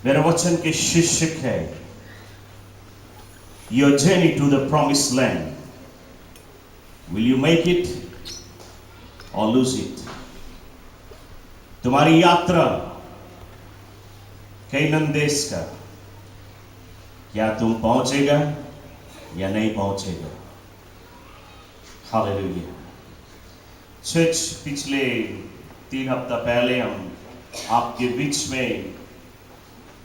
मेरे वचन के शीर्षक है Your journey to the promised land. Will you make it or lose it? तुम्हारी यात्रा कैनान देश का, क्या तुम पहुंचेगा या नहीं पहुंचेगा? हालेलुया। चर्च, पिछले 3 हफ्ता पहले हम आपके बीच में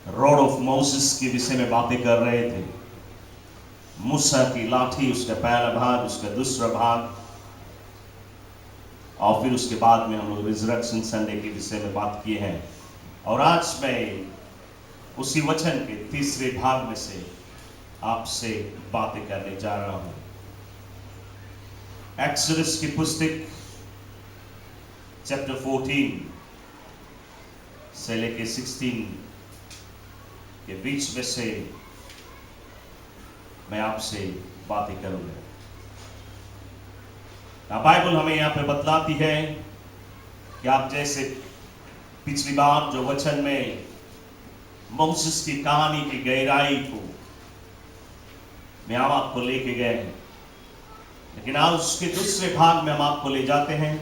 रॉड ऑफ मोसेस के विषय में बातें कर रहे थे। मूसा की लाठी, उसका पहला भाग, उसका दूसरा भाग, और फिर उसके बाद में हम लोग रिजरेक्शन संडे के विषय में बात किए हैं। और आज मैं उसी वचन के तीसरे भाग में से आपसे बातें करने जा रहा हूं। एक्सोडस की पुस्तक चैप्टर 14 से लेके 16 के बीच में से मैं आपसे बातें करूंगा। बाइबल हमें यहाँ पे बतलाती है कि आप जैसे पिछली बार जो वचन में मोसेस की कहानी की गहराई को मैं हम आपको लेके गए हैं, लेकिन आज उसके दूसरे भाग में हम आपको ले जाते हैं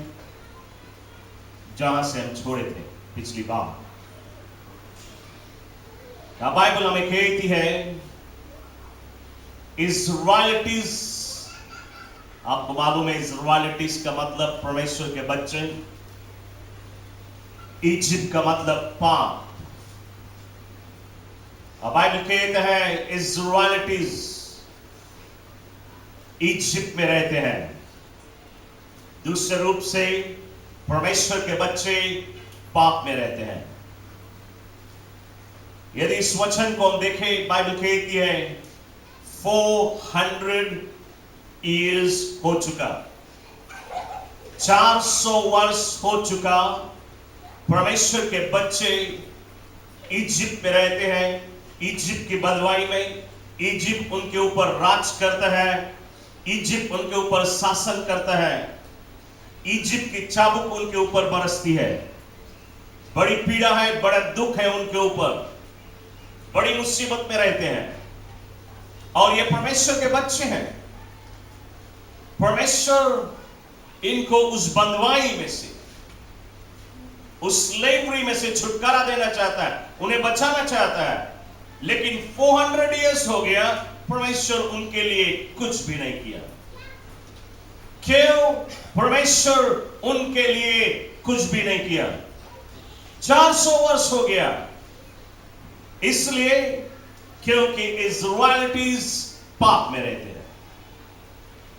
जहां से हम छोड़े थे पिछली बार। बाइबल हमें कहती है इज़राइलिटीज, आपको मालूम है इज़राइलिटीज का मतलब परमेश्वर के बच्चे, इजिप्ट का मतलब पाप। बाइबल कहता है इज़राइलिटीज इजिप्ट में रहते हैं। दूसरे रूप से परमेश्वर के बच्चे पाप में रहते हैं। यदि इस वचन को हम देखें, बाइबल कहती है 400 ईयर्स हो चुका, 400 वर्ष हो चुका परमेश्वर के बच्चे इजिप्ट में रहते हैं। इजिप्ट की बदवाई में इजिप्ट उनके ऊपर राज करता है, इजिप्ट उनके ऊपर शासन करता है, इजिप्ट की चाबुक उनके ऊपर बरसती है। बड़ी पीड़ा है, बड़ा दुख है उनके ऊपर, बड़ी मुसीबत में रहते हैं। और ये परमेश्वर के बच्चे हैं। परमेश्वर इनको उस बंधुआई में से, उस स्लेवरी में से छुटकारा देना चाहता है, उन्हें बचाना चाहता है। लेकिन 400 इयर्स हो गया, परमेश्वर उनके लिए कुछ भी नहीं किया। क्यों? परमेश्वर उनके लिए कुछ भी नहीं किया। 400 वर्ष हो गया, इसलिए क्योंकि इज़राइलिटीज पाप में रहते हैं।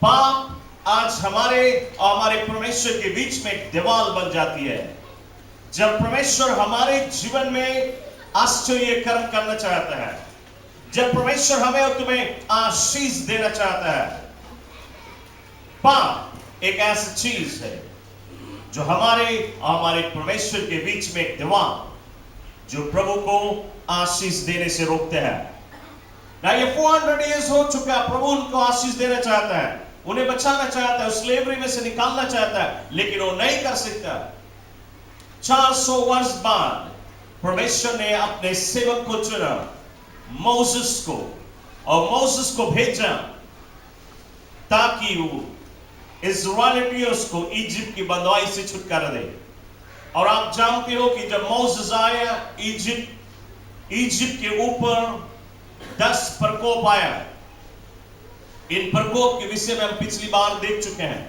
पाप आज हमारे और हमारे परमेश्वर के बीच में एक दीवार बन जाती है। जब परमेश्वर हमारे जीवन में आश्चर्य कर्म करना चाहता है, जब परमेश्वर हमें और तुम्हें आशीष देना चाहता है, पाप एक ऐसी चीज है जो हमारे और हमारे परमेश्वर के बीच में एक दीवार, जो प्रभु को आशीष देने से रोकते हैं। ना ये 400 इयर्स हो चुका, प्रभु उनको आशीष देना चाहता है, उन्हें बचाना चाहता है, उस स्लेवरी में से निकालना चाहता है, लेकिन वो नहीं कर सकता। 400 वर्ष बाद परमेश्वर ने अपने सेवक को चुना, मोसेस को, और मोसेस को भेजा ताकि वो इज़राइलियों को इजिप्ट की बंधुआई से छुटकारा दे। और आप जानते हो कि जब मोसेस आया इजिप्ट के ऊपर 10 प्रकोप आया। इन प्रकोप के विषय में हम पिछली बार देख चुके हैं।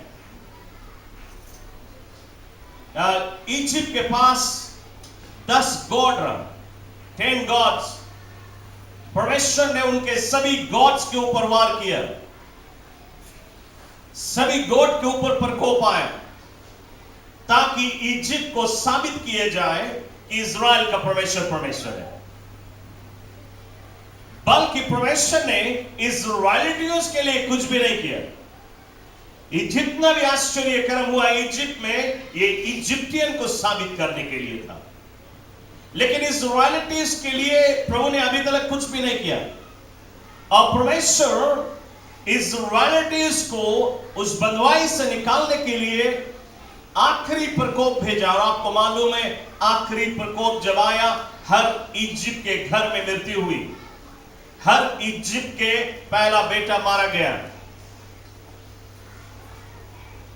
इजिप्ट के पास 10 गॉड, 10 गॉड्स। परमेश्वर ने उनके सभी गॉड्स के ऊपर वार किया, सभी गॉड के ऊपर प्रकोप आया, ताकि इजिप्ट को साबित किया जाए कि इज़राइल का परमेश्वर परमेश्वर है। बल्कि परमेश्वर ने इज़राइलियों के लिए कुछ भी नहीं किया। ये जितना भी आश्चर्य कर्म हुआ इजिप्ट में, ये इजिप्टियन को साबित करने के लिए था। लेकिन इज़राइलियों के लिए प्रभु ने अभी तक कुछ भी नहीं किया। और परमेश्वर इज़राइलियों को उस बंधुआई से निकालने के लिए आखिरी प्रकोप भेजा। और आपको मालूम है आखिरी प्रकोप जब आया, हर इजिप्ट के घर में मृत्यु हुई, हर इजिप्ट के पहला बेटा मारा गया।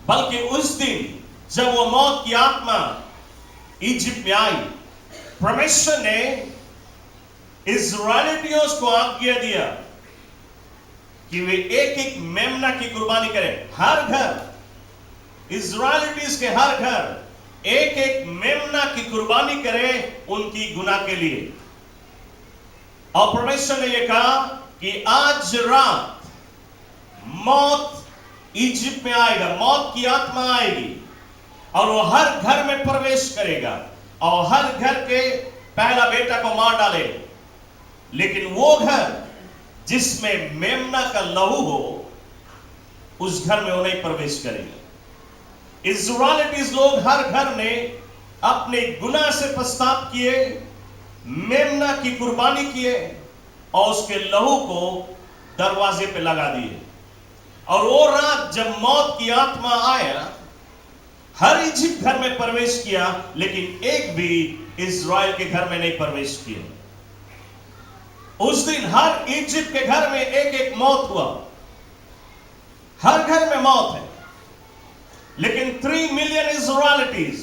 बल्कि उस दिन जब वो मौत की आत्मा इजिप्ट में आई, परमेश्वर ने इस्राएलियों को आज्ञा दिया कि वे एक एक मेमना की कुर्बानी करें। हर घर, इस्राएलियों के हर घर एक एक मेमना की कुर्बानी करें उनकी गुनाह के लिए। और परमेश्वर ने यह कहा कि आज रात मौत इजिप्ट में आएगा, मौत की आत्मा आएगी और वो हर घर में प्रवेश करेगा और हर घर के पहला बेटा को मार डालेगा। लेकिन वो घर जिसमें मेमना का लहू हो, उस घर में वो नहीं प्रवेश करेगा। इस्राएलियों लोग हर घर में अपने गुनाह से पश्चाताप किए, मेमना की कुर्बानी किए और उसके लहू को दरवाजे पे लगा दिए। और वो रात जब मौत की आत्मा आया, हर इजिप्ट घर में प्रवेश किया, लेकिन एक भी इस्राएल के घर में नहीं प्रवेश किया। उस दिन हर इजिप्ट के घर में एक एक मौत हुआ, हर घर में मौत है। लेकिन 3 मिलियन इस्राएलिटीज,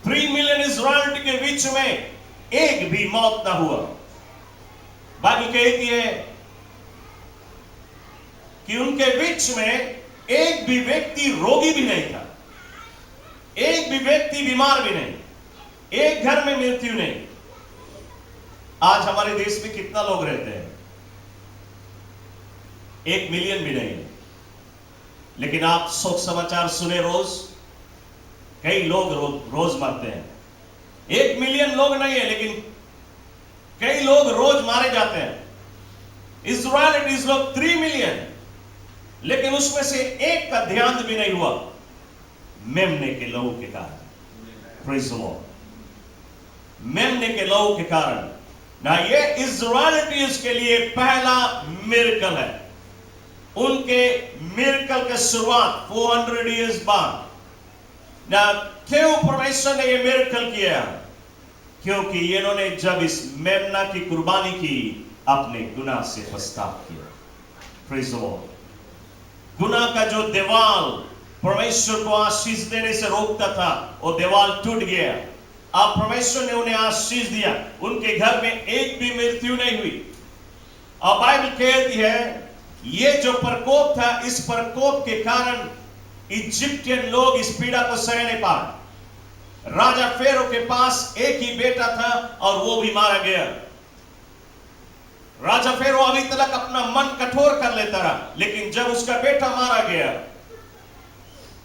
3 मिलियन इस्राएलिटी के बीच में एक भी मौत ना हुआ। बाइबल कहती है कि उनके बीच में एक भी व्यक्ति रोगी भी नहीं था, एक भी व्यक्ति बीमार भी नहीं, एक घर में मृत्यु नहीं। आज हमारे देश में कितना लोग रहते हैं? 1 मिलियन भी नहीं। लेकिन आप शोक समाचार सुने रोज, कई लोग रोज मरते हैं। 1 मिलियन लोग नहीं है, लेकिन कई लोग रोज मारे जाते हैं। इस्राएलिटीज लोग 3 मिलियन, लेकिन उसमें से एक का ध्यान भी नहीं हुआ मेमने के लहू के कारण। Praise the Lord. मेमने के लहू के कारण ना, ये इस्राएलिटीज के लिए पहला मिरेकल है। उनके मिरेकल की शुरुआत 400 इयर्स बाद। ना क्यों परमेश्वर ने ये मिरेकल किया? क्योंकि इन्होंने जब इस मेमना की कुर्बानी की, अपने गुनाह से पश्चाताप किया। Praise the Lord. गुनाह का जो दीवार परमेश्वर को आशीष देने से रोकता था, वो दीवार टूट गया। अब परमेश्वर ने उन्हें आशीष दिया, उनके घर में एक भी मृत्यु नहीं हुई। और बाइबल कहती है ये जो प्रकोप था, इस प्रकोप के कारण इजिप्टियन लोग इस पीड़ा को सह नहीं पाए। राजा फेरो के पास एक ही बेटा था और वो भी मारा गया। राजा फेरो अभी तक अपना मन कठोर कर लेता रहा, लेकिन जब उसका बेटा मारा गया,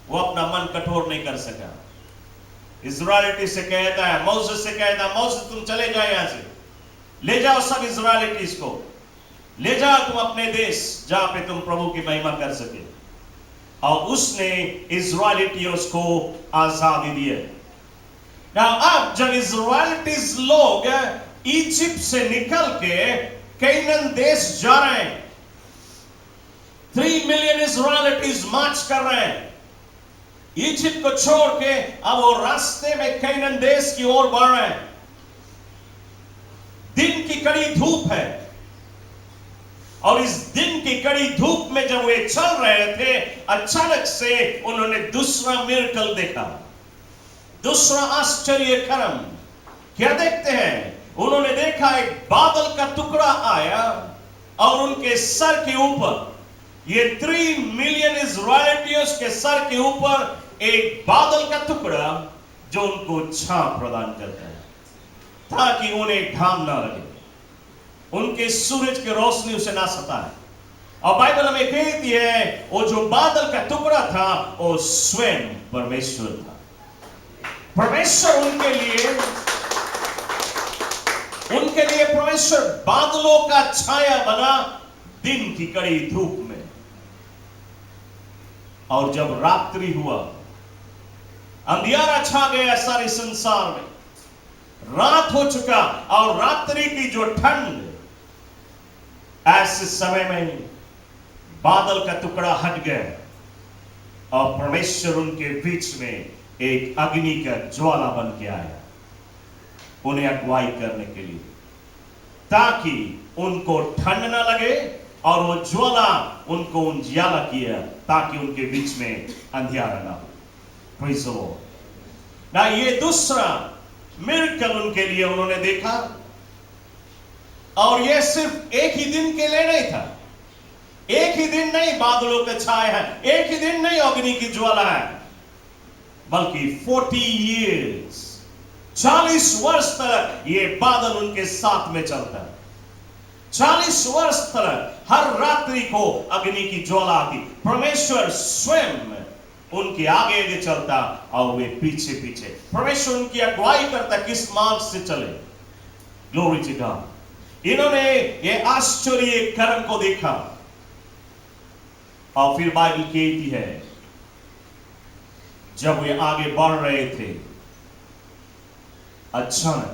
वो अपना मन कठोर नहीं कर सका। इस्राएलिटी से कहता है, मोसेस से कहता है, मोसेस तुम चले जाओ यहां से, ले जाओ सब इस्राएलिटीज को, ले जाओ तुम अपने देश जहां पे तुम प्रभु की महिमा कर सके। और उसने इस्राएलिटियों को आजादी दी। अब जब इस्राएलिटीज लोग इजिप्ट से निकल के कैनान देश जा रहे हैं, 3 मिलियन इस्राएलिटीज मार्च कर रहे हैं इजिप्ट को छोड़ के। अब वो रास्ते में कैनान देश की ओर बढ़ रहे हैं। दिन की कड़ी धूप है और इस दिन की कड़ी धूप में जब वे चल रहे थे, अचानक से उन्होंने दूसरा मिरेकल देखा, दूसरा आश्चर्य कर्म। क्या देखते हैं? उन्होंने देखा एक बादल का टुकड़ा आया और उनके सर के ऊपर, ये 3 मिलियन इस्राएलियों के सर के ऊपर एक बादल का टुकड़ा जो उनको छां प्रदान करता है, ताकि उन्हें घाम ना लगे, उनके सूरज की रोशनी उसे ना सताए। और बाइबल में कहती है वो जो बादल का टुकड़ा था वो स्वयं परमेश्वर था। परमेश्वर उनके लिए परमेश्वर बादलों का छाया बना दिन की कड़ी धूप में। और जब रात्रि हुआ, अंधियारा छा गया सारे संसार में, रात हो चुका और रात्रि की जो ठंड, ऐसे समय में बादल का टुकड़ा हट गया और परमेश्वर उनके बीच में एक अग्नि का ज्वाला बन के आया। उन्हें अगुवाई करने के लिए, ताकि उनको ठंड न लगे और वो ज्वाला उनको उजियाला किया, ताकि उनके बीच में अंधियारा ना हो। Praise the Lord. ना ये दूसरा मिरेकल उनके लिए उन्होंने देखा, और ये सिर्फ एक ही दिन के लिए नहीं था। एक ही दिन नहीं बादलों के छाए हैं, एक ही दिन नहीं अग्नि की ज्वाला है, बल्कि 40 years, 40 वर्ष तक ये बादल उनके साथ में चलता है। 40 वर्ष तक हर रात्रि को अग्नि की ज्वाला आती, परमेश्वर स्वयं उनके आगे आगे चलता और वे पीछे पीछे। परमेश्वर उनकी अगुवाई करता किस मार्ग से चले। Glory to God. इन्होंने ये आश्चर्य कर्म को देखा, और फिर बाइबल कहती है जब वे आगे बढ़ रहे थे, अचानक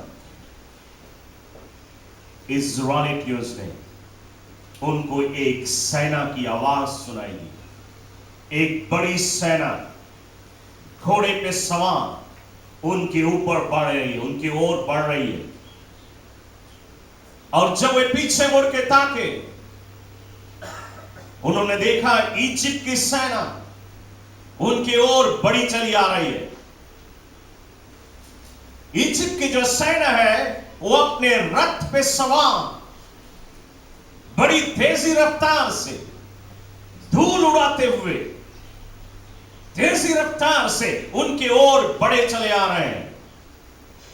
इस्राएलियों ने उनको एक सेना की आवाज सुनाई दी। एक बड़ी सेना घोड़े पे सवार उनके ऊपर बढ़ रही है, उनकी ओर बढ़ रही है। और जब वे पीछे मुड़ के ताके, उन्होंने देखा इजिप्ट की सेना उनकी ओर बड़ी चली आ रही है। इजिप्ट की जो सेना है वो अपने रथ पे सवार बड़ी तेजी रफ्तार से, धूल उड़ाते हुए तेजी रफ्तार से उनके ओर बड़े चले आ रहे हैं।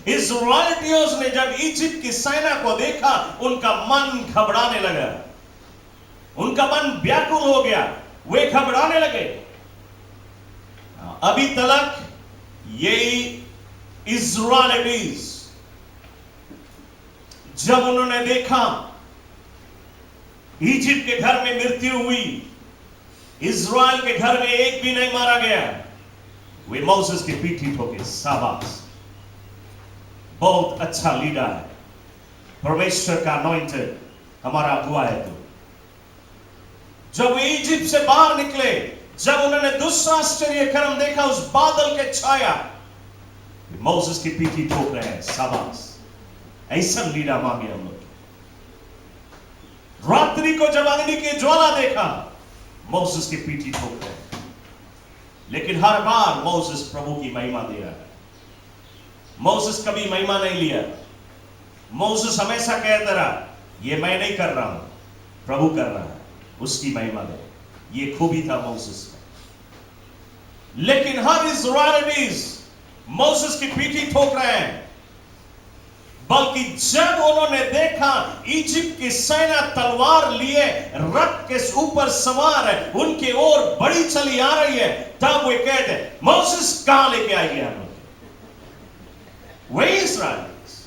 इस्राएलियों ने जब इजिप्ट की सेना को देखा, उनका मन घबराने लगा, उनका मन व्याकुल हो गया, वे घबराने लगे। अभी तक ये इस्राएलीज जब उन्होंने देखा इजिप्ट के घर में मृत्यु हुई, इज़राइल के घर में एक भी नहीं मारा गया, वे मोसेस की पीठी ठोके, शाबाश, बहुत अच्छा लीडर है, परमेश्वर का अनॉइंटेड हमारा अगुवा है। तो जब वे इजिप्ट से बाहर निकले, जब उन्होंने दूसरा आश्चर्य कर्म देखा, उस बादल के छाया, मोसेस की पीठी ठोक रहे हैं, शाबाश, ऐसा लीडर मांगे हम लोग। रात्रि को जब अग्नि की ज्वाला देखा, मोसेस की पीठी ठोक रहे हैं, लेकिन हर बार मोसेस प्रभु की महिमा दे रहा है। मोसेस कभी महिमा नहीं लिया। मोसेस हमेशा कहता रहा, ये मैं नहीं कर रहा हूं, प्रभु कर रहा है, उसकी महिमा दे। ये खूबी था मोसेस में। लेकिन हर इज़राइलीज मोसेस की पीठी ठोक रहे हैं, बल्कि जब उन्होंने देखा इजिप्ट की सेना तलवार लिए रथ के ऊपर सवार है, उनके ओर बड़ी चली आ रही है, तब वे कहते, मोसेस कहां लेके आई है हमें? वही इस्राएलीज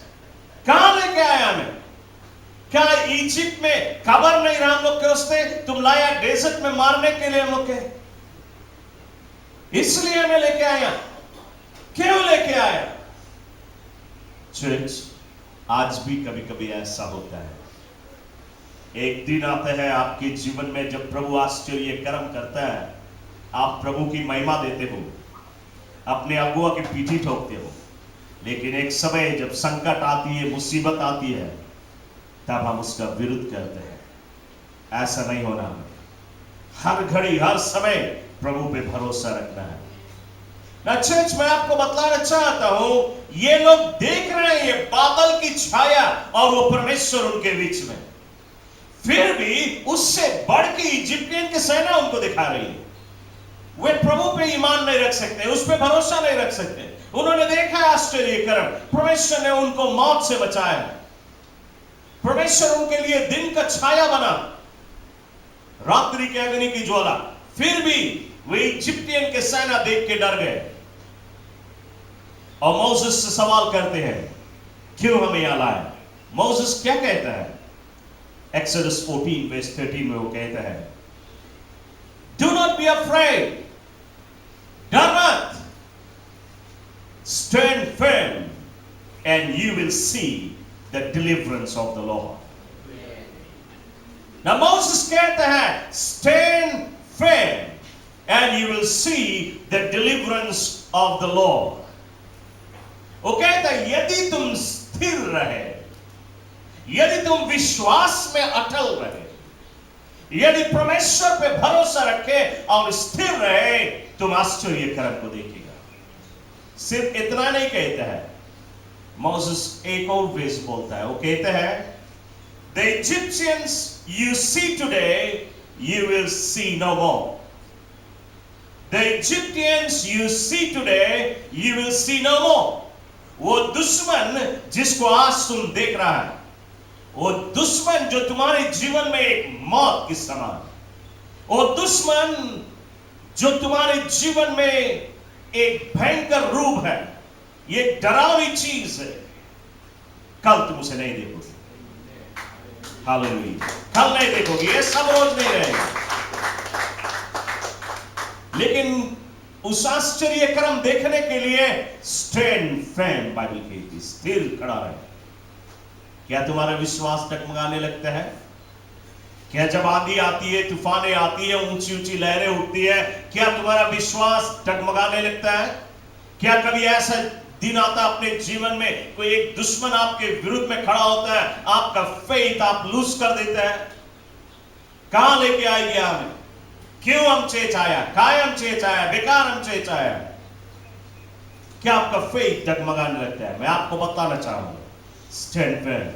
कहां लेके आया हमें? क्या इजिप्ट में खबर नहीं रहा हम लोग के उसने तुम लाया डेजर्ट में मारने के लिए हम लोग के, इसलिए हमें लेके आया? क्यों लेके आया? चर्च, आज भी कभी कभी ऐसा होता है। एक दिन आता है आपके जीवन में जब प्रभु आश्चर्य कर्म करता है, आप प्रभु की महिमा देते हो, अपने अगुआ की पीठी ठोकते हो, लेकिन एक समय जब संकट आती है, मुसीबत आती है, तब हम उसका विरोध करते हैं। ऐसा नहीं होना हमें। हर घड़ी हर समय प्रभु पे भरोसा रखना है। ना चर्च, मैं आपको बतलाना चाहता हूं, ये लोग देख रहे हैं ये बादल की छाया और वो परमेश्वर उनके बीच में, फिर भी उससे बढ़ के इजिप्टियन की सेना उनको दिखा रही है। वे प्रभु पे ईमान नहीं रख सकते, उस पे भरोसा नहीं रख सकते। उन्होंने देखा आश्चर्य कर्म, परमेश्वर ने उनको मौत से बचाया, परमेश्वर उनके लिए दिन का छाया बना, रात्रि के अग्नि की ज्वाला, फिर भी वे इजिप्टियन के सेना देख के डर गए और मोसेस से सवाल करते हैं, क्यों हमें यहां लाया? मोसेस क्या कहता है? एक्सोडस 14 वर्स 13 में वो कहता है, डू नॉट बी अफ्रेड, डर मत, stand firm and you will see the deliverance of the Lord. ना मोसेस कहता है, stand firm and you will see the deliverance of the Lord। वो कहता है, यदि तुम स्थिर रहे, यदि तुम विश्वास में अटल रहे, यदि परमेश्वर पे भरोसा रखे और स्थिर रहे, तुम आश्चर्य कर्म को देखेगा। सिर्फ इतना नहीं कहता है, मोसेस एक और वेस बोलता है, वो कहता है, The Egyptians you see today, you will see no more. The Egyptians you see today, you will see no more. वो दुश्मन जिसको आज तुम देख रहा है, वो दुश्मन जो तुम्हारे जीवन में एक मौत की समान, वो दुश्मन जो तुम्हारे जीवन में एक भयंकर रूप है, ये डरावनी चीज है, कल तुम उसे नहीं देखोगे। हालेलुया, कल नहीं देखोगे, ये सब रोज नहीं रहेगा। लेकिन उस आश्चर्य कर्म देखने के लिए स्टैंड फर्म, बाइबल कहती है, स्थिर खड़ा रहे। क्या तुम्हारा विश्वास डगमगाने लगता है? क्या जब आंधी आती है, तूफानें आती है, ऊंची ऊंची लहरें उठती है, क्या तुम्हारा विश्वास डगमगाने लगता है? क्या कभी ऐसा दिन आता अपने जीवन में, कोई एक दुश्मन आपके विरुद्ध में खड़ा होता है, आपका फेथ आप लूज कर देता है? कहां लेके आई गया हमें? क्यों हम चेचाया, कायम चेचाया, बेकार हम चेचाया? क्या आपका फेथ डगमगाने लगता है? मैं आपको बताना चाहूंगा, स्टैंड फर्म,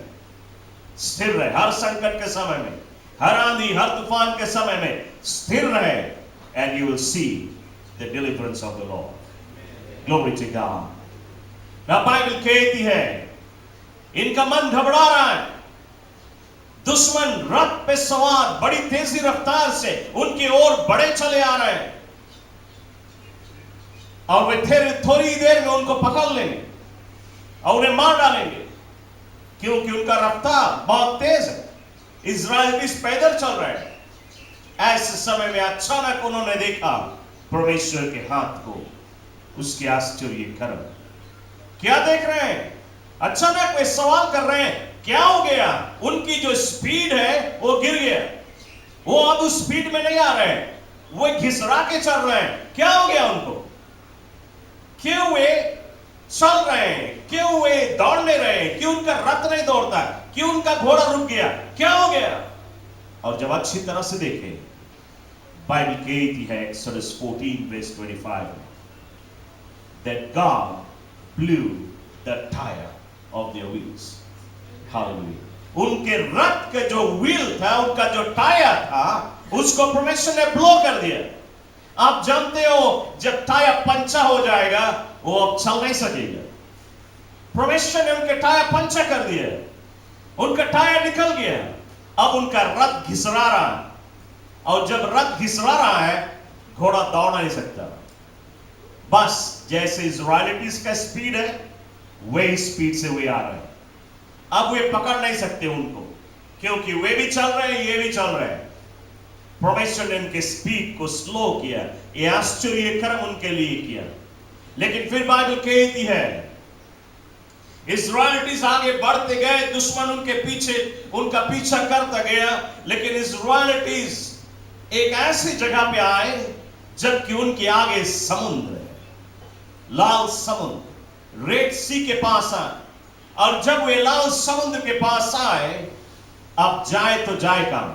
स्थिर रहे। हर संकट के समय में, हर आंधी, हर तूफान के समय में स्थिर रहे, and you will see the deliverance of the Lord. Glory to God. ना बाइबल कहती है, इनका मन घबरा रहा है, दुश्मन रथ पे सवार बड़ी तेजी रफ्तार से उनकी ओर बढ़े चले आ रहे हैं, और वे थोड़ी देर में उनको पकड़ लेंगे और उन्हें मार डालेंगे, क्योंकि उनका रफ्तार बहुत तेज है। इजराइली पैदल चल रहे हैं। ऐसे समय में अचानक उन्होंने देखा परमेश्वर के हाथ को, उसके आश्चर्य कर्म। क्या देख रहे हैं? अचानक वे सवाल कर रहे हैं, क्या हो गया? उनकी जो स्पीड है वो गिर गया, वो अब उस स्पीड में नहीं आ रहे हैं, वो घिसरा के चल रहे हैं। क्या हो गया उनको? क्यों वे चल रहे हैं? क्यों वे दौड़ नहीं रहे? क्यों उनका रथ नहीं दौड़ता? क्यों उनका घोड़ा रुक गया? क्या हो गया? और जब अच्छी तरह से देखें, बाइबल कहती है exodus 14:25 that God blew the tire of their wheels. Hallelujah. उनके रथ के जो व्हील था, उनका जो टायर था, उसको परमेश्वर ने ब्लो कर दिया। आप जानते हो, जब टायर पंचर हो जाएगा, वो अब चल नहीं सकेगा। परमेश्वर ने उनके टायर पंचर कर दिया, उनका टायर निकल गया, अब उनका रथ घिसरा रहा है, और जब रथ घिसरा रहा है, घोड़ा दौड़ नहीं सकता। बस जैसे इजराइलिटीज का स्पीड है, वही स्पीड से वे आ रहे हैं। अब वे पकड़ नहीं सकते उनको, क्योंकि वे भी चल रहे हैं, ये भी चल रहे हैं। परमेश्वर ने उनके स्पीड को स्लो किया, ये आश्चर्य कर्म उनके लिए किया। लेकिन फिर बाइबल कहती है, इजराइलिटीज आगे बढ़ते गए, दुश्मन उनके पीछे, उनका पीछा करता गया, लेकिन इजराइलिटीज एक ऐसी जगह पे आए जबकि उनके आगे समुद्र है, लाल समुद्र, रेड सी के पास आए। और जब वे लाल समुद्र के पास आए, अब जाए तो जाए कहां?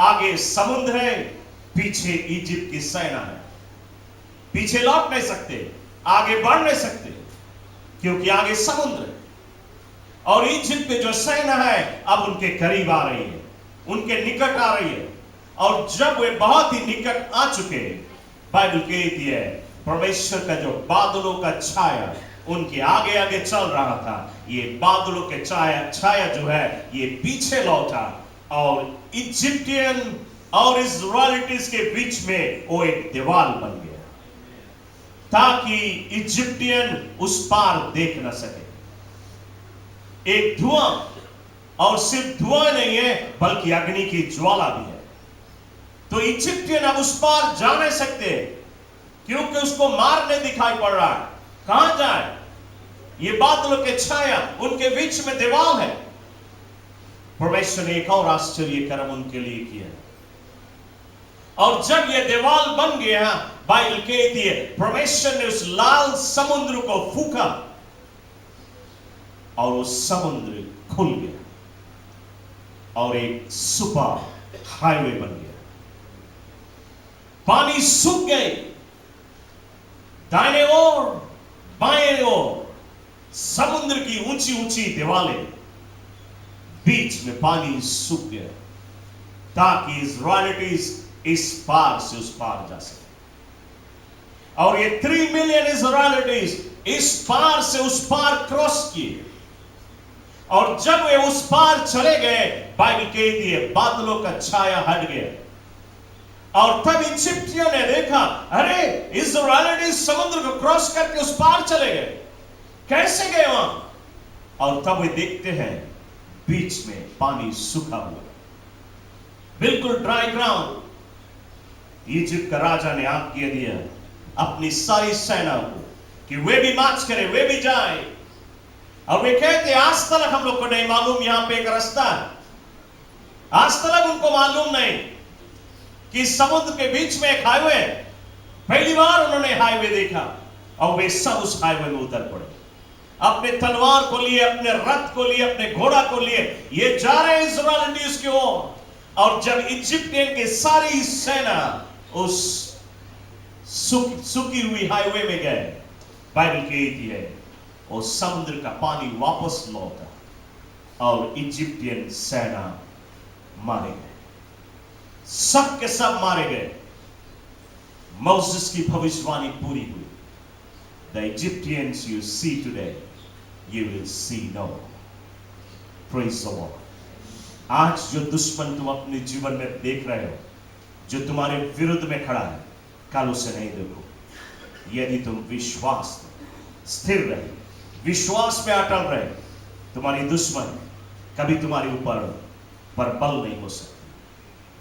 आगे समुद्र है, पीछे इजिप्ट की सेना है। पीछे लौट नहीं सकते, आगे बढ़ नहीं सकते, क्योंकि आगे समुद्र है। और इजिप्ट में जो सेना है अब उनके करीब आ रही है, उनके निकट आ रही है। और जब वे बहुत ही निकट आ चुके, बाइबल कहती है परमेश्वर का जो बादलों का छाया उनके आगे आगे चल रहा था, ये बादलों के छाया जो है ये पीछे लौटा, और इजिप्टियन और इजराइलिटीज के बीच में वो एक दीवार बन गया, ताकि इजिप्टियन उस पार देख न सके। एक धुआं, और सिर्फ धुआं नहीं है बल्कि अग्नि की ज्वाला भी है। तो इजिप्टियन अब उस पार जा नहीं सकते, क्योंकि उसको मार नहीं दिखाई पड़ रहा है। कहां जाए? ये बादलों के छाया, उनके बीच में दीवार है। परमेश्वर ने एक और आश्चर्य कर्म उनके लिए किया, और जब यह दीवार बन गया, बाइबल कहती है परमेश्वर ने उस लाल समुद्र को फूका, और वो समुद्र खुल गया और एक सुपर हाईवे बन गया। पानी सूख गए, दाहिने ओर बाएं ओर समुद्र की ऊंची ऊंची दीवारें, बीच में पानी सूख गया ताकि इज़राइलीज इस पार से उस पार जा सके। और ये 3 मिलियन इज़राइलीज इस पार से उस पार क्रॉस किए, और जब वे उस पार चले गए, बाइबल कहती है बादलों का छाया हट गया, और तब इजिप्टियों ने देखा, अरे इज़राइलीज समुद्र को क्रॉस करके उस पार चले गए, कैसे गए वहां? और तब वे देखते हैं बीच में पानी सूखा हुआ, बिल्कुल ड्राई ग्राउंड। इजिप्ट का राजा ने आज्ञा दिया अपनी सारी सेना को कि वे भी मार्च करें, वे भी जाएं। और वे कहते आज तक हम लोग को नहीं मालूम यहां पे एक रास्ता है। आज तक उनको मालूम नहीं कि समुद्र के बीच में एक हाईवे है। पहली बार उन्होंने हाईवे देखा और वे सब उस हाईवे में उतर पड़े, अपने तलवार को लिए, अपने रथ को लिए, अपने घोड़ा को लिए, ये जा रहे हैं इज़राइलीज की ओर। और जब इजिप्टियन की सारी सेना उस सूखी हुई हाईवे में गए, बाइबल कहती है और समुद्र का पानी वापस लौटा और इजिप्टियन सेना मारे गए, सब के सब मारे गए। मोसेस की भविष्यवाणी पूरी हुई। The Egyptians you see today, you will see no more. Praise the Lord. आज जो दुश्मन तुम अपने जीवन में देख रहे हो, जो तुम्हारे विरुद्ध में खड़ा है, कल उसे नहीं देखो। यदि तुम विश्वास स्थिर रहे, विश्वास में अटल रहे, तुम्हारी दुश्मन कभी तुम्हारे ऊपर पर बल नहीं हो सकती।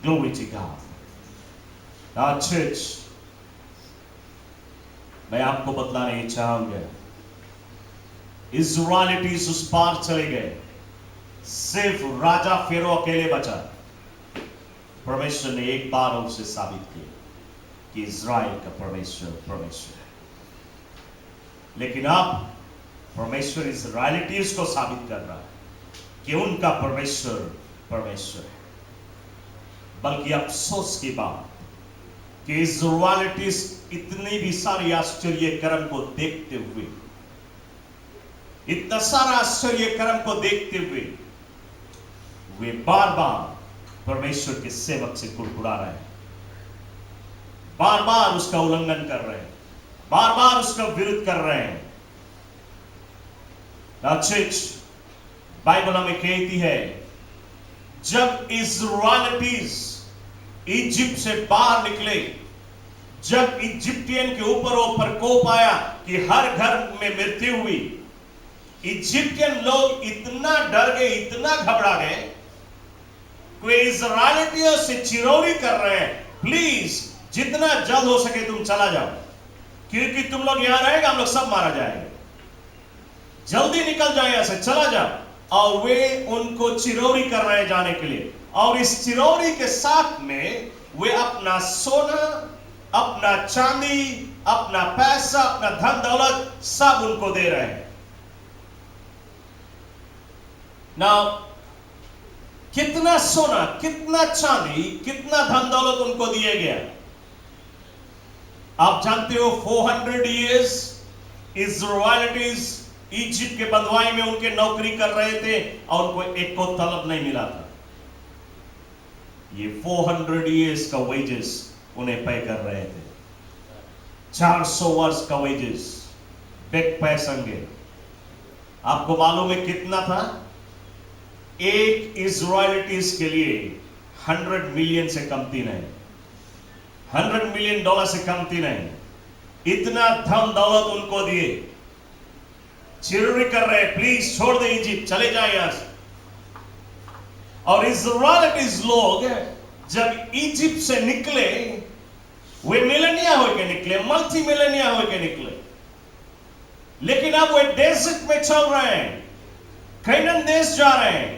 Glory to God. Our church, मैं आपको बतलाना ये चाहूंगा, इज़राइलीज उस पार चले गए, सिर्फ राजा फेरो अकेले बचा। परमेश्वर ने एक बार उसे साबित किया कि इज़राइल का परमेश्वर परमेश्वर है। लेकिन अब परमेश्वर इज़राइलीज को साबित कर रहा है कि उनका परमेश्वर परमेश्वर है। बल्कि अफसोस की बात कि इज़राइलीज इतनी भी सारी आश्चर्य कर्म को देखते हुए, इतना सारा आश्चर्य कर्म को देखते हुए, वे बार बार परमेश्वर के सेवक से कुड़कुड़ा रहे हैं, बार बार उसका उल्लंघन कर रहे हैं, बार बार उसका विरोध कर रहे हैं। चर्च, बाइबल हमें कहती है जब इज़राइलीज इजिप्ट से बाहर निकले, जब इजिप्टियन के ऊपर वो प्रकोप आया कि हर घर में मृत्यु हुई, इजिप्टियन लोग इतना डर गए, इतना घबरा गए, कोई इज़राइलियों से चिरौरी कर रहे हैं, प्लीज जितना जल्द हो सके तुम चला जाओ, क्योंकि तुम लोग यहां रहेगा, हम लोग सब मारा जाएंगे, जल्दी निकल जाए यहां से, चला जाओ। और वे उनको चिरौरी कर रहे हैं जाने के लिए, और इस चिरौरी के साथ में वे अपना सोना, अपना चांदी, अपना पैसा, अपना धन दौलत सब उनको दे रहे हैं। नाउ कितना सोना, कितना चांदी, कितना धन दौलत उनको दिया गया? आप जानते हो 400 years इज़राइलीज इजिप्ट के बंधुआई में उनके नौकरी कर रहे थे और उनको एक को तलब नहीं मिला था। ये 400 years का वेजेस उन्हें पे कर रहे थे, 400 वर्ष का वेजेस बेक पैसंगे। आपको मालूम है कितना था? एक इज़राइलीज के लिए 100 मिलियन से कमती नहीं, $100 मिलियन से कमती नहीं, इतना धन दौलत उनको दिए। चिरौरी कर रहे, प्लीज छोड़ दे इजिप्ट, चले जाए यहां से। और इज़राइलीज लोग जब इजिप्ट से निकले, वे मिलेनिया होके निकले, मल्टी मिलेनिया होके निकले, लेकिन अब वे डेजर्ट में चल रहे हैं, कैनान देश जा रहे हैं।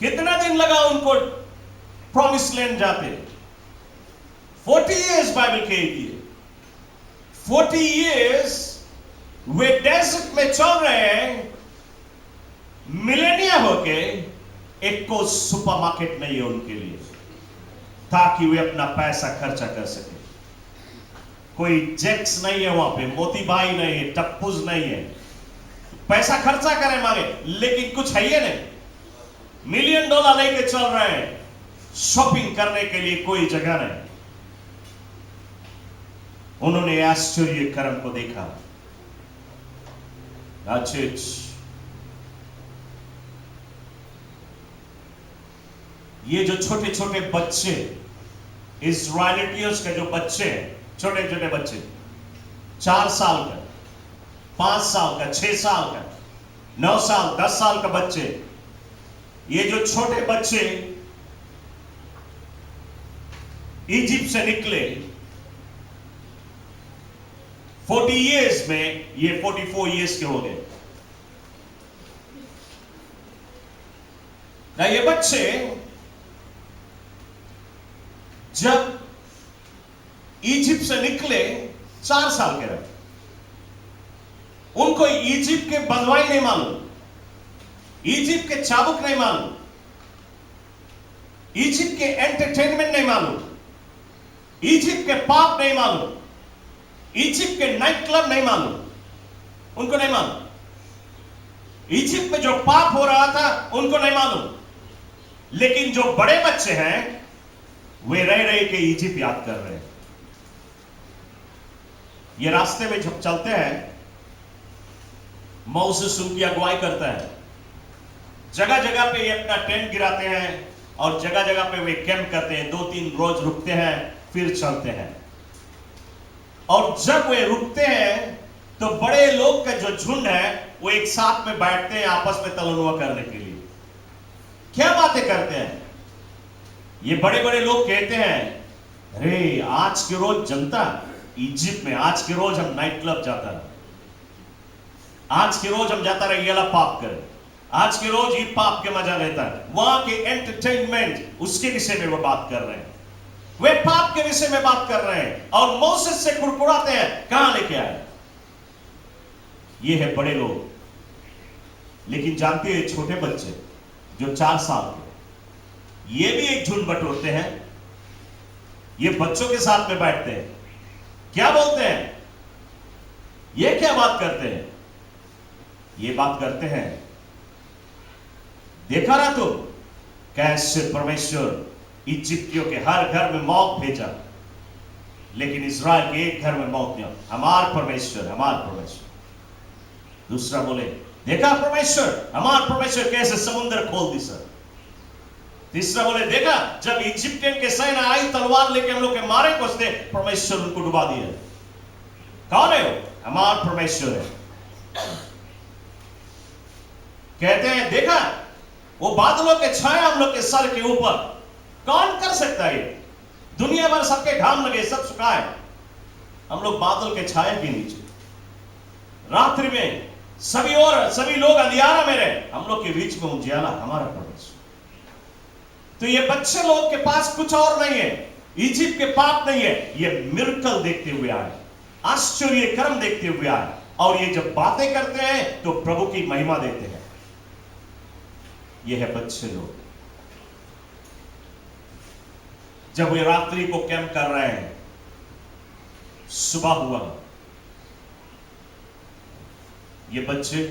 कितना दिन लगा उनको प्रॉमिस लैंड जाते? 40 years बाइबल कहती है। 40 years वे डेजर्ट में चल रहे हैं, मिलेनिया होके एक को सुपरमार्केट नहीं है उनके लिए, ताकि वे अपना पैसा खर्चा कर सके। कोई जेक्स नहीं है वहां पे, मोती भाई नहीं है, टप्पूज नहीं है, पैसा खर्चा करें मांगे, लेकिन कुछ है ये नहीं। $1,000,000 लेके चल रहे हैं, शॉपिंग करने के लिए कोई जगह नहीं। उन्होंने आश्चर्य कर्म को देखा। अच्छे ये जो छोटे छोटे बच्चे, इजराइलियों के जो बच्चे हैं, छोटे छोटे बच्चे, 4 साल का, 5 साल का, 6 साल का, 9 साल, 10 साल का बच्चे, ये जो छोटे बच्चे इजिप्ट से निकले, 40 इयर्स में ये 44 इयर्स के हो गए। ना ये बच्चे जब इजिप्ट से निकले 4 साल के रहे, उनको इजिप्ट के बंधुआई नहीं मालूम, इजिप्ट के चाबुक नहीं मालूम, इजिप्ट के एंटरटेनमेंट नहीं मालूम, इजिप्ट के पाप नहीं मालूम, इजिप्ट के नाइट क्लब नहीं मालूम, उनको नहीं मालूम। इजिप्ट में जो पाप हो रहा था उनको नहीं मालूम। लेकिन जो बड़े बच्चे हैं वे रह रहे के इजिप्ट याद कर रहे हैं। ये रास्ते में जब चलते हैं, मोसेस उनकी अगुवाई करता है। जगह जगह पे ये अपना टेंट गिराते हैं और जगह जगह पे वे कैंप करते हैं, 2-3 रोज रुकते हैं, फिर चलते हैं। और जब वे रुकते हैं तो बड़े लोग का जो झुंड है वो एक साथ में बैठते हैं आपस में तलनुआ करने के लिए। क्या बातें करते हैं? ये बड़े बड़े लोग कहते हैं, अरे आज के रोज जनता इजिप्ट में, आज के रोज हम नाइट क्लब जाता रहे, आज के रोज हम जाता रहे, ये वाला पाप करें, आज के रोज ये पाप के मजा लेता है। वहां के एंटरटेनमेंट, उसके विषय में वो बात कर रहे हैं, वे पाप के विषय में बात कर रहे हैं और मोसेस से कुड़कुड़ाते हैं, कहां लेके आए? ये है बड़े लोग। लेकिन जानते हैं छोटे बच्चे जो 4 साल के, ये भी एक झुंड बटोरते हैं, ये बच्चों के साथ में बैठते हैं, क्या बोलते हैं? ये क्या बात करते हैं? ये बात करते हैं, देखा ना तुम कैसे परमेश्वर इजिप्टियों के हर घर में मौत भेजा, लेकिन इज़राइल के एक घर में मौत नहीं। हमार परमेश्वर, हमार परमेश्वर। दूसरा बोले, देखा परमेश्वर, हमार परमेश्वर कैसे समुद्र खोल दी सर। तीसरा बोले, देखा जब इजिप्टियन के सेना आई तलवार लेके हम लोग के मारे कोसते, परमेश्वर उनको डुबा दिया। कौन है वो? हमार परमेश्वर है। कहते हैं, देखा वो बादलों के छाया हम लोग के सर के ऊपर, कौन कर सकता है? दुनिया भर सबके घाम लगे, सब सुखाए, हम लोग बादल के छाया के नीचे, रात्रि में सभी लोग अंधियारा में रहे, हम लोग के बीच में उजियाला हमारा परमेश्वर। तो ये बच्चे लोग के पास कुछ और नहीं है, इजिप्ट के पाप नहीं है, ये मिरेकल देखते हुए आए, आश्चर्य कर्म देखते हुए आए, और ये जब बातें करते हैं तो प्रभु की महिमा देते हैं। ये है बच्चे लोग। जब वे रात्रि को कैंप कर रहे हैं, सुबह हुआ, ये बच्चे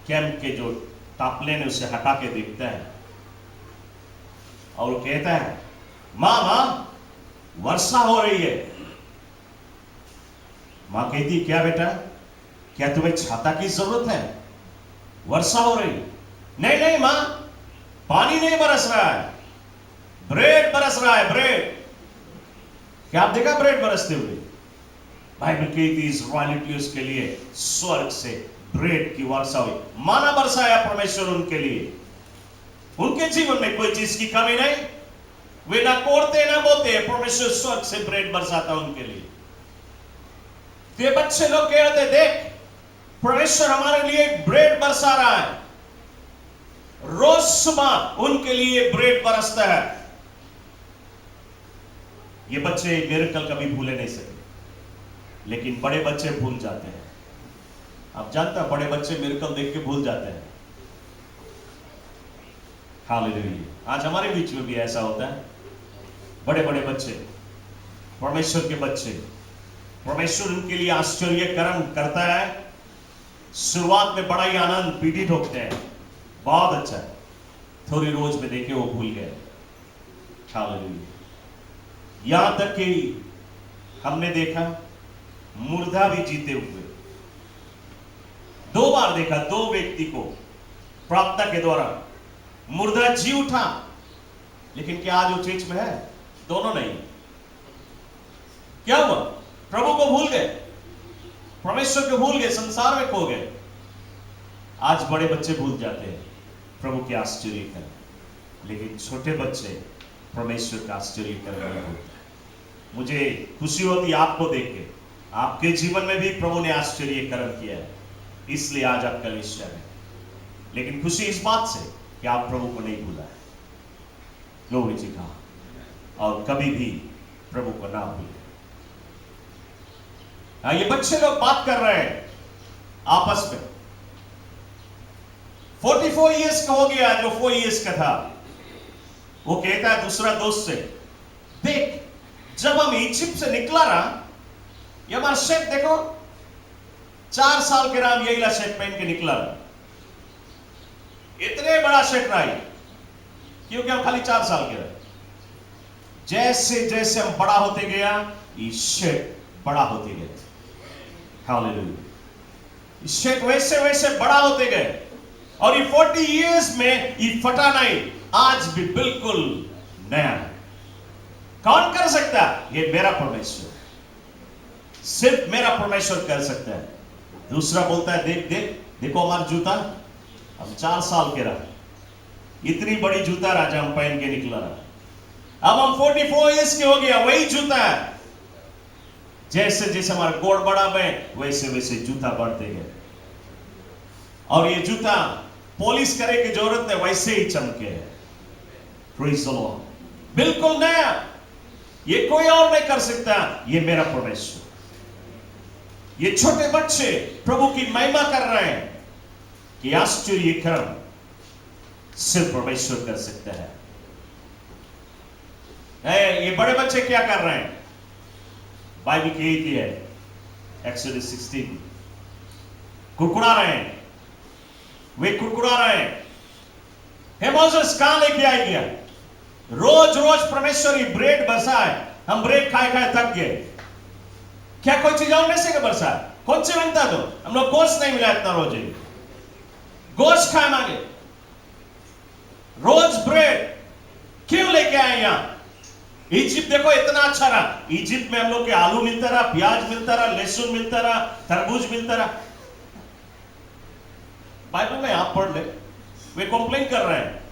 कैंप के जो टापले ने उसे हटा के देखते हैं और कहता है, मां वर्षा हो रही है। मां कहती, क्या बेटा, क्या तुम्हें छाता की जरूरत है? वर्षा हो रही? नहीं नहीं मां, पानी नहीं बरस रहा है, ब्रेड बरस रहा है, ब्रेड। क्या आप देखा ब्रेड बरसते हुए? बाइबल कहती है इज़राइलियों के लिए स्वर्ग से ब्रेड की वर्षा हुई, माना बरसाया परमेश्वर उनके लिए। उनके जीवन में कोई चीज की कमी नहीं, वे ना कोड़ते ना बोते, परमेश्वर स्वर्ग से ब्रेड बरसाता उनके लिए। तो ये बच्चे लोग कहते, देख परमेश्वर हमारे लिए ब्रेड बरसा रहा है, रोज सुबह उनके लिए ब्रेड बरसता है। ये बच्चे मिरेकल कभी भूले नहीं सके, लेकिन बड़े बच्चे भूल जाते हैं। आप जानते हैं, बड़े बच्चे मिरेकल देख के भूल जाते हैं। हालेलुया। आज हमारे बीच में भी ऐसा होता है, बड़े बड़े बच्चे, परमेश्वर के बच्चे, परमेश्वर उनके लिए आश्चर्य कर्म करता है। शुरुआत में बड़ा ही आनंद, पीढ़ी ठोकते हैं, बहुत अच्छा है, थोड़ी रोज में देखे वो भूल गए। हालेलुया। यहां तक कि हमने देखा मुर्दा भी जीते हुए, 2 बार देखा, 2 व्यक्ति को प्रार्थना के द्वारा मुर्दा जी उठा, लेकिन क्या आज वो चीज में है? दोनों नहीं। क्या हुआ? प्रभु को भूल गए, परमेश्वर को भूल गए, संसार में खो गए। आज बड़े बच्चे भूल जाते हैं प्रभु के आश्चर्य कर्म, लेकिन छोटे बच्चे परमेश्वर का आश्चर्य कर्म नहीं होते। मुझे खुशी होती आपको देख के, आपके जीवन में भी प्रभु ने आश्चर्य कर्म किया है, इसलिए आज आप कलीसिया में। लेकिन खुशी इस बात से कि आप प्रभु को नहीं भूला है। ग्लोरी जी का, और कभी भी प्रभु को ना भूले। ये बच्चे लोग बात कर रहे हैं आपस में। 44 इयर्स का हो गया, जो 4 इयर्स का था, वो कहता है दूसरा दोस्त से, देख जब हम इजिप्ट से निकला रहा, ये हमारा शेप देखो, 4 साल के राम यही शेप पहन के निकला रहा, इतने बड़ा शेप रहा, क्योंकि हम खाली 4 साल के रहे। जैसे जैसे हम बड़ा होते गया, ये शेप बड़ा होते गए। हालेलुया। शेप वैसे वैसे बड़ा होते गए, और ये 40 इयर्स में ये फटा नहीं, आज भी बिल्कुल नया है। कौन कर सकता है? ये मेरा परमेश्वर, सिर्फ मेरा परमेश्वर कर सकता है। दूसरा बोलता है, देख देख देखो हमारा जूता, हम 4 साल के रहा, इतनी बड़ी जूता राजा हम पहन के निकला रहा, अब हम 44 इयर्स के हो गया, वही जूता है। जैसे जैसे हमारा गोड़ बढ़ा में, वैसे वैसे जूता बढ़ते गए, और ये जूता पॉलिश करे की जरूरत नहीं, वैसे ही चमके है। Praise the Lord. बिल्कुल नया, ये कोई और नहीं कर सकता, ये मेरा परमेश्वर। ये छोटे बच्चे प्रभु की महिमा कर रहे हैं कि आश्चर्य कर्म सिर्फ परमेश्वर कर सकता है। ये बड़े बच्चे क्या कर रहे हैं? बाइबल कहती है एक्सोडस 16, कुड़कुड़ा रहे हैं, वे कुड़कुड़ा रहे हैं, हे मोसेस कहां लेके आई गया? रोज रोज परमेश्वर ही ब्रेड बरसा है, हम ब्रेड खाए खाए थक गए। क्या कोई चीज और नहीं से बरसा? कौन से बनता? तो हम लोग गोश्त नहीं मिला इतना, रोज गोश्त खाए मांगे, रोज ब्रेड क्यों लेके आए यहां? इजिप्ट देखो इतना अच्छा रहा, इजिप्ट में हम लोग के आलू मिलता रहा, प्याज मिलता रहा, लहसुन मिलता रहा, तरबूज मिलता रहा। बाइबल में आप पढ़ ले, वे कंप्लेन कर रहे हैं,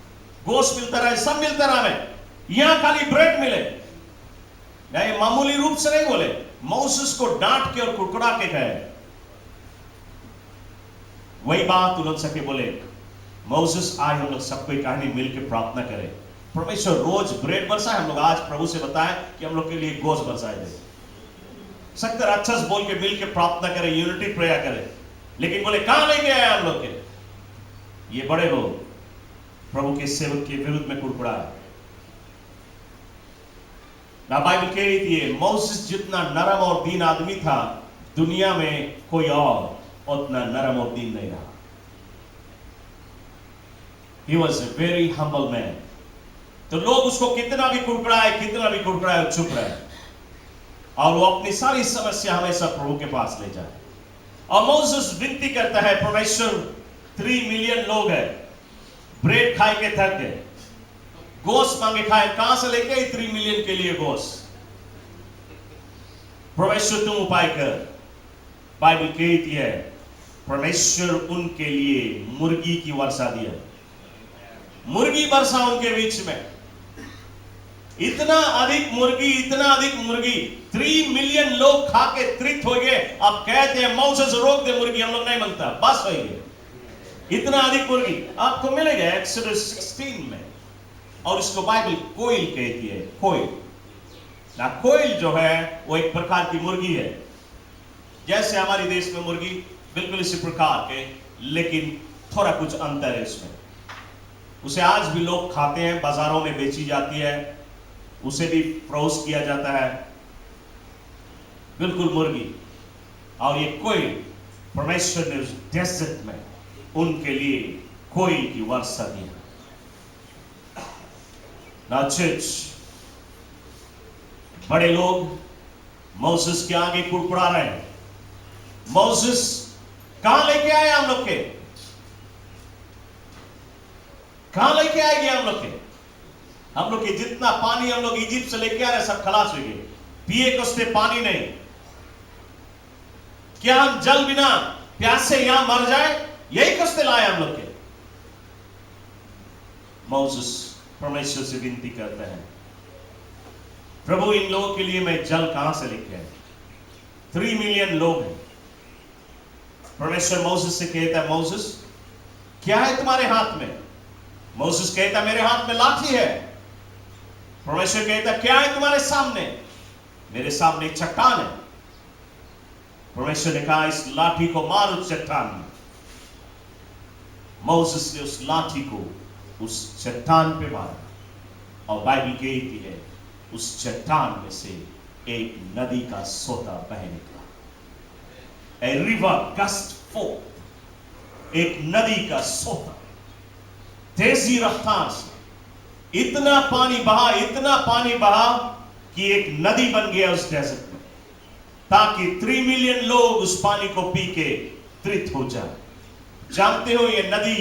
गोश्त मिलता रहा, सब मिलता रहा, हमें यहां खाली ब्रेड मिले। ये मामूली रूप से नहीं बोले, मोसेस को डांट के और कुड़कुड़ा के कहे। वही बात उलझ सके, बोले मोसेस आज हम लोग सब कोई कहानी मिलकर प्रार्थना करें, परमेश्वर रोज ब्रेड बरसाए, हम लोग आज प्रभु से बताएं कि हम लोग के लिए गोश्त बरसाए दे। सकते अच्छा से बोल के मिल के प्रार्थना करें, यूनिटी प्रेयर करें, लेकिन बोले कहां लेके आए हम लोग के? ये बड़े लोग प्रभु के सेवक के विरुद्ध में कुड़कुड़ा है। ना बाइबल कहती है मोसेस जितना नरम और दीन आदमी था, दुनिया में कोई और उतना नरम और दीन नहीं रहा। He was a very humble man. तो लोग उसको कितना भी कुड़कुड़ाए चुप रहे, और वो अपनी सारी समस्या हमेशा प्रभु के पास ले जाए। और मोसेस विनती करता है, परमेश्वर 3 मिलियन लोग हैं, ब्रेड खाए के थक गए, गोश्त मांगे खाए, कहां से लेके 3 मिलियन के लिए गोश्त? परमेश्वर तुम उपाय कर। बाइबल कहती है परमेश्वर उनके लिए मुर्गी की वर्षा दिया, मुर्गी बरसा उनके बीच में, इतना अधिक मुर्गी 3 मिलियन लोग खा के तृप्त हो गए। अब कहते हैं मोसेस रोक दे मुर्गी, हम लोग नहीं मांगता, बस हो गए। इतना अधिक मुर्गी आपको मिलेगा एक्सोडस 16 में, और इसको बाइबल कोयल कहती है। कोयल ना, कोयल जो है वो एक प्रकार की मुर्गी है, जैसे हमारे देश में मुर्गी, बिल्कुल इसी प्रकार के, लेकिन थोड़ा कुछ अंतर है इसमें। उसे आज भी लोग खाते हैं, बाजारों में बेची जाती है, उसे भी फ्रोज किया जाता है, बिल्कुल मुर्गी। और ये कोयल, परमेश्वर ने उस डेजर्ट में उनके लिए कोयल की वर्षा दी। ना चर्च, बड़े लोग मोसेस के आगे कुड़कुड़ा रहे हैं। मोसेस कहां लेके आए हम लोग के? कहां लेके आएंगे हम लोग के? हम लोग के जितना पानी हम लोग इजिप्ट से लेके आ रहे सब खलास हो गए, पिए कसते पानी नहीं। क्या हम जल बिना प्यासे यहां मर जाए? यही कष्ट लाए हम लोग के। मोसेस परमेश्वर से विनती करते हैं, प्रभु इन लोगों के लिए मैं जल कहां से लेके आए? 3 मिलियन लोग हैं। परमेश्वर मोसेस से कहता है, मोसेस क्या है तुम्हारे हाथ में? मोसेस कहता है, मेरे हाथ में लाठी है। परमेश्वर कहता है, क्या है तुम्हारे सामने? मेरे सामने एक चट्टान है। परमेश्वर ने कहा, इस लाठी को मार उस चट्टान में। मोसेस ने उस लाठी को उस चट्टान पे मारा और बाइबल कहती है उस चट्टान में से एक नदी का सोता बह निकला। ए रिवर गस्ट फोर्थ, एक नदी का सोता तेजी रफ्तार से इतना पानी बहा, इतना पानी बहा कि एक नदी बन गया उस डेजर्ट में, ताकि 3 मिलियन लोग उस पानी को पी के तृप्त हो जाए। जानते हो ये नदी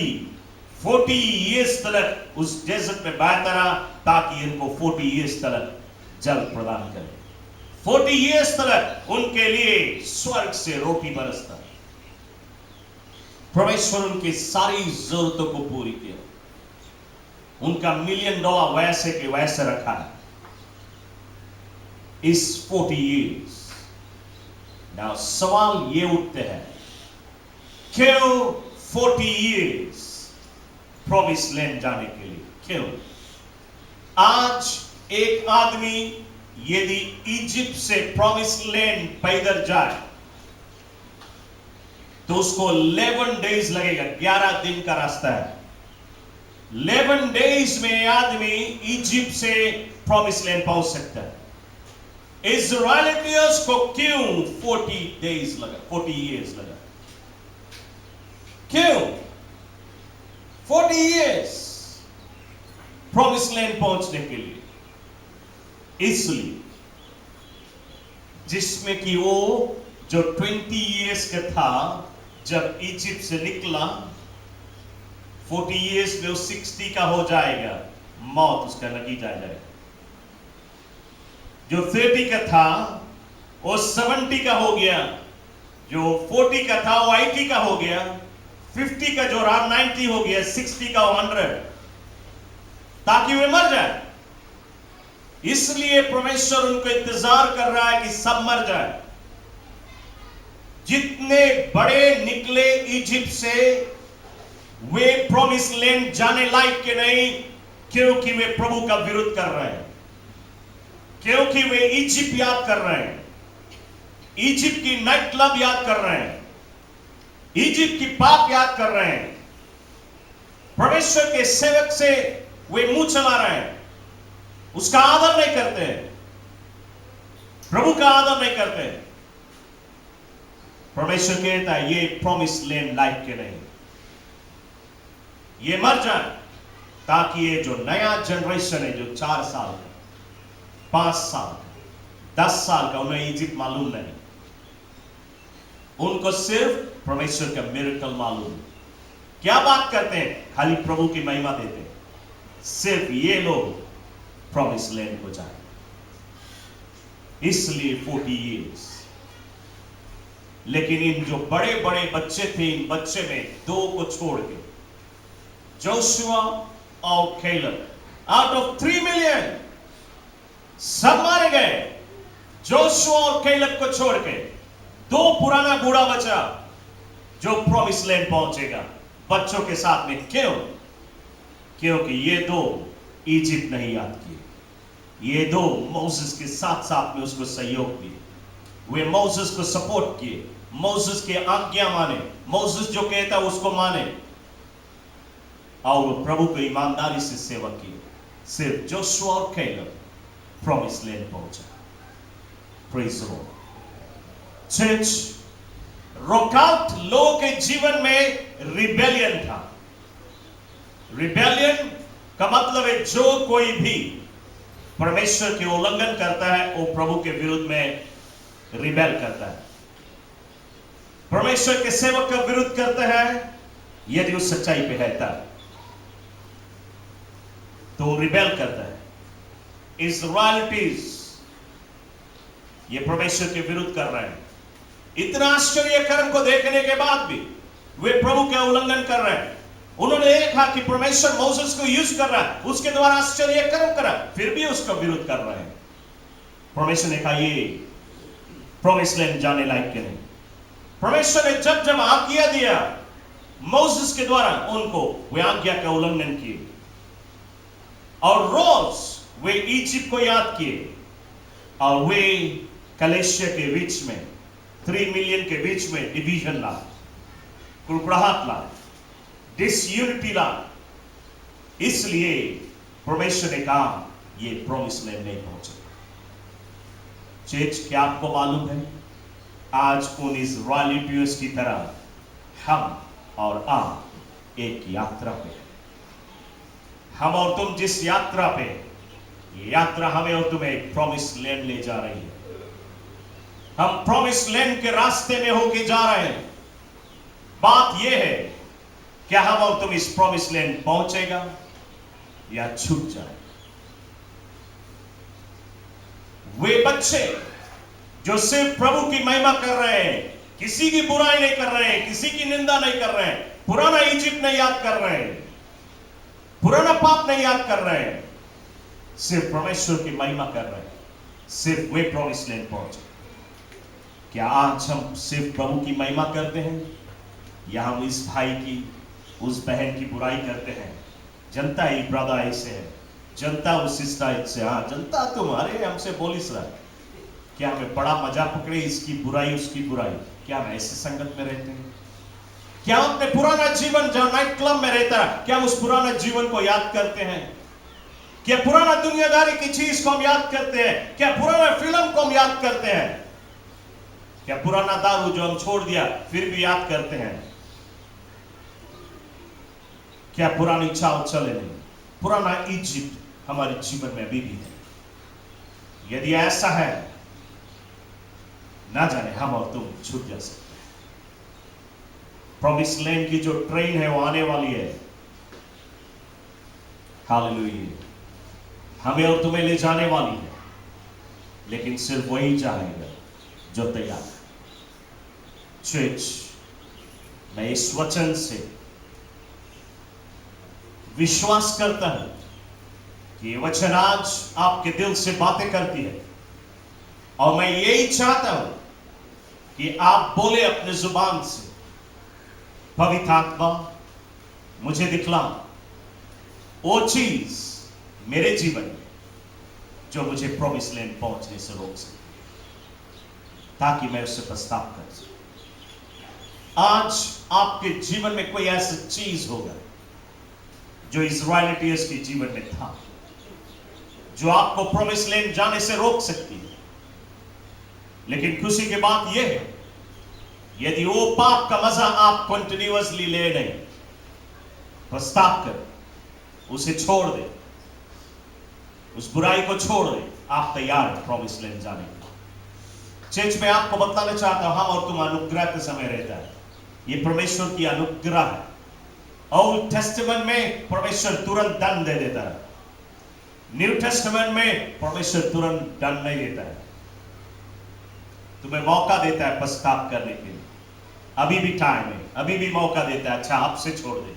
40 ईयर्स तक उस डेजर्ट में बहता रहा, ताकि इनको 40 ईयर्स तक जल प्रदान करे। 40 ईयर्स तक उनके लिए स्वर्ग से रोटी बरसता। परमेश्वर उनकी सारी जरूरतों को पूरी किया। उनका $1 मिलियन वैसे के वैसे रखा है इस 40 ईयर्स। नाउ सवाल ये उठते हैं, क्यों 40 ईयर्स प्रॉमिस लैंड जाने के लिए? क्यों? आज एक आदमी यदि इजिप्ट से प्रॉमिस लैंड पैदल जाए तो उसको 11 डेज लगेगा, 11 दिन का रास्ता है। 11 डेज में आदमी इजिप्ट से प्रॉमिस लैंड पहुंच सकता है। इज़राइलियों को क्यों 40 डेज लगा, 40 ईयर्स लगा? क्यों 40 ईयर्स प्रॉमिस लैंड पहुंचने के लिए? इसलिए जिसमें कि वो जो 20 ईयर्स का था जब इजिप्ट से निकला, 40 ईयर्स में वो 60 का हो जाएगा, मौत उसका नतीजा आ जाएगा। जो 30 का था वो 70 का हो गया, जो 40 का था वो 80 का हो गया, 50 का जो रहा 90 हो गया, 60 का 100, ताकि वे मर जाए। इसलिए परमेश्वर उनको इंतजार कर रहा है कि सब मर जाए। जितने बड़े निकले इजिप्ट से वे प्रॉमिस लैंड जाने लायक के नहीं, क्योंकि वे प्रभु का विरोध कर रहे हैं, क्योंकि वे इजिप्ट याद कर रहे हैं, इजिप्ट की नाइट क्लब याद कर रहे हैं, इजिप्ट की पाप याद कर रहे हैं। परमेश्वर के सेवक से वे मुंह चला रहे हैं, उसका आदर नहीं करते, प्रभु का आदर नहीं करते। परमेश्वर कहता है ये प्रॉमिस लैंड लाइफ के नहीं, ये मर जाए, ताकि ये जो नया जनरेशन है जो 4 साल का, 5 साल, 10 साल का, उन्हें इजिप्ट मालूम नहीं, उनको सिर्फ परमेश्वर का मिरेकल मालूम है। क्या बात करते हैं? खाली प्रभु की महिमा देते हैं। सिर्फ ये लोग प्रॉमिस लैंड को जाए, इसलिए 40 ईयर्स। लेकिन इन जो बड़े बड़े बच्चे थे, इन बच्चे में 2 को छोड़ के, जोशुआ और कैलब, आउट ऑफ 3 मिलियन सब मारे गए। जोशुआ और कैलब को छोड़ के 2 पुराना बूढ़ा बचा जो प्रॉमिस लैंड पहुंचेगा बच्चों के साथ में। क्यों? क्योंकि ये 2 इजिप्ट नहीं याद किए, ये 2 मोसेस के साथ साथ में उसको सहयोग दिए, वे मोसेस को सपोर्ट किए, मोसेस के आज्ञा माने, मोसेस जो कहता उसको माने। और वो प्रभु को ईमानदारी से सेवा की। सिर्फ जोशुआ और कैलेब प्रॉमिस लैंड पहुंचा। Praise the Lord. चर्च, रोकाउट लोगों के जीवन में रिबेलियन था। रिबेलियन का मतलब है जो कोई भी परमेश्वर के उल्लंघन करता है वो प्रभु के विरुद्ध में रिबेल करता है। परमेश्वर के सेवक का विरुद्ध करता है यदि वो सच्चाई पे रहता है तो रिबेल करता है। इज़राइलिटीज ये परमेश्वर के विरुद्ध कर रहे हैं। इतना आश्चर्य कर्म को देखने के बाद भी वे प्रभु का उल्लंघन कर रहे हैं। उन्होंने देखा कि परमेश्वर मोसेस को यूज कर रहा है, उसके द्वारा आश्चर्य कर्म करा, फिर भी उसका विरोध कर रहे हैं। परमेश्वर ने कहा ये प्रॉमिस लैंड जाने लायक के नहीं। परमेश्वर ने जब जब आज्ञा दिया मोसेस के द्वारा उनको, वे आज्ञा का उल्लंघन किए और रोज वे इजिप्ट को याद किए और वे कलेशिया के बीच में 3 मिलियन के बीच में डिवीजन ला, कुड़कुड़ाहट ला, डिसयूनिटी ला। इसलिए परमेश्वर ने कहा ये प्रॉमिस लैंड नहीं पहुंचे। चर्च, क्या आपको मालूम है आज उन इज़राइलियों की तरह हम और आप एक यात्रा पे हैं। हम और तुम जिस यात्रा पे, ये यात्रा हमें और तुम्हें एक प्रॉमिस लैंड ले जा रही है। हम प्रॉमिस लैंड के रास्ते में होके जा रहे हैं। बात यह है क्या हम और तुम इस प्रॉमिस लैंड पहुंचेगा या छूट जाए। वे बच्चे जो सिर्फ प्रभु की महिमा कर रहे हैं, किसी की बुराई नहीं कर रहे हैं, किसी की निंदा नहीं कर रहे हैं, पुराना इजिप्ट नहीं याद कर रहे हैं, पुराना पाप नहीं याद कर रहे हैं, सिर्फ परमेश्वर की महिमा कर रहे हैं, सिर्फ वे प्रॉमिस लैंड पहुंचे। क्या आज हम सिर्फ प्रभु की महिमा करते हैं या हम इस भाई की, उस बहन की बुराई करते हैं? जनता ही ब्रदर ऐसे है, जनता उस सिस्टर से, हाँ जनता तुम्हारे हमसे बोलिस रहा है। क्या हमें बड़ा मजा पकड़े इसकी बुराई उसकी बुराई? क्या हम ऐसे संगत में रहते हैं? क्या हम अपने पुराना जीवन जहां नाइट क्लब में रहता है, क्या हम उस पुराना जीवन को याद करते हैं? क्या पुराना दुनियादारी की चीज को हम याद करते हैं? क्या पुराना फिल्म को हम याद करते हैं? क्या पुराना दारू जो हम छोड़ दिया फिर भी याद करते हैं? क्या पुरानी चाल चले नहीं? पुराना इजिप्ट हमारे जीवन में अभी भी है। यदि ऐसा है, ना जाने हम और तुम छूट जा सकते हैं। प्रॉमिस लैंड की जो ट्रेन है वो आने वाली है। हालेलुया। हमें और तुम्हें ले जाने वाली है, लेकिन सिर्फ वही जाएगा जो तैयार है। चर्च, मैं इस वचन से विश्वास करता हूं कि ये वचन आज आपके दिल से बातें करती है और मैं यही चाहता हूं कि आप बोले अपने जुबान से, पवित्र आत्मा मुझे दिखला वो चीज मेरे जीवन में जो मुझे प्रॉमिस लैंड पहुंचने से रोक सके, ताकि मैं उससे पछतावा कर सकूं। आज आपके जीवन में कोई ऐसी चीज होगा जो इज़राइलियों के जीवन में था, जो आपको प्रॉमिस लैंड जाने से रोक सकती है। लेकिन खुशी की बात यह है, यदि वो पाप का मजा आप कंटिन्यूअसली ले नहीं, पछतावा कर, उसे छोड़ दे, उस बुराई को छोड़ दे, आप तैयार है प्रॉमिस लैंड जाने के। चर्च में आपको बताना चाहता हूं, हम और तुम अनुग्रह के समय रहता है। ये परमेश्वर की अनुग्रह है। ओल्ड टेस्टामेंट में परमेश्वर तुरंत दंड दे देता है, न्यू टेस्टामेंट में परमेश्वर तुरंत दंड नहीं देता है, तुम्हें मौका देता है पछतावा करने के लिए। अभी भी टाइम है, अभी भी मौका देता है। अच्छा, अब से छोड़ दे,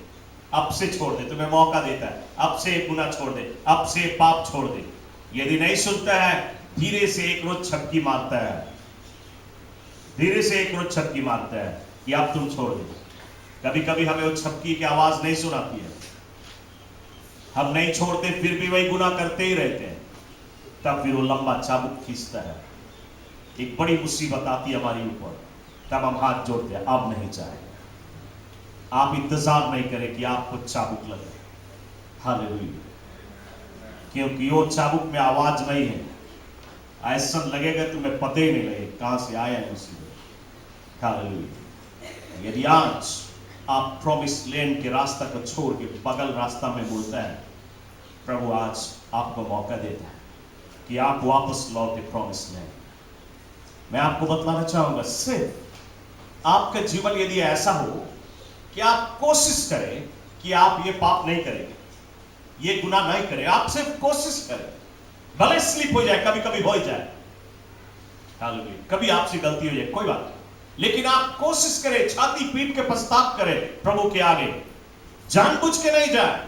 अब से छोड़ दे, तुम्हें मौका देता है, अब से गुनाह छोड़ दे, अब से पाप छोड़ दे। यदि नहीं सुनता है, धीरे से एक रोज छपकी मारता है, धीरे से एक रोज छपकी मारता है कि अब तुम छोड़ दे। कभी कभी हमें वो छपकी की आवाज नहीं सुनाती है, हम नहीं छोड़ते, फिर भी वही गुनाह करते ही रहते हैं। तब फिर वो लंबा चाबुक खींचता है, एक बड़ी मुसीबत आती है हमारे ऊपर। तब हम हाथ जोड़ते हैं, अब नहीं चाहेंगे। आप इंतजार नहीं करें कि आपको चाबुक लगे, हालेलुया। क्योंकि वो चाबुक में आवाज नहीं है, ऐसा लगेगा तुम्हें पता ही नहीं लगे कहां से आया है उसी में। हालेलुया। यदि आज आप प्रॉमिस लैंड के रास्ता को छोड़ के बगल रास्ता में बोलता है, प्रभु आज आपको मौका देता है कि आप वापस लौटे प्रॉमिस लैंड। मैं आपको बतलाना चाहूंगा, सिर्फ आपका जीवन यदि ऐसा हो कि आप कोशिश करें कि आप ये पाप नहीं करेंगे, ये गुनाह नहीं करें, आप सिर्फ कोशिश करें, भले स्लिप हो जाए, कभी कभी हो जाए, हालेलुया, कभी आपसे गलती हो जाए, कोई बात नहीं, लेकिन आप कोशिश करें, छाती पीट के पछतावा करें प्रभु के आगे, जानबूझ के नहीं जाए।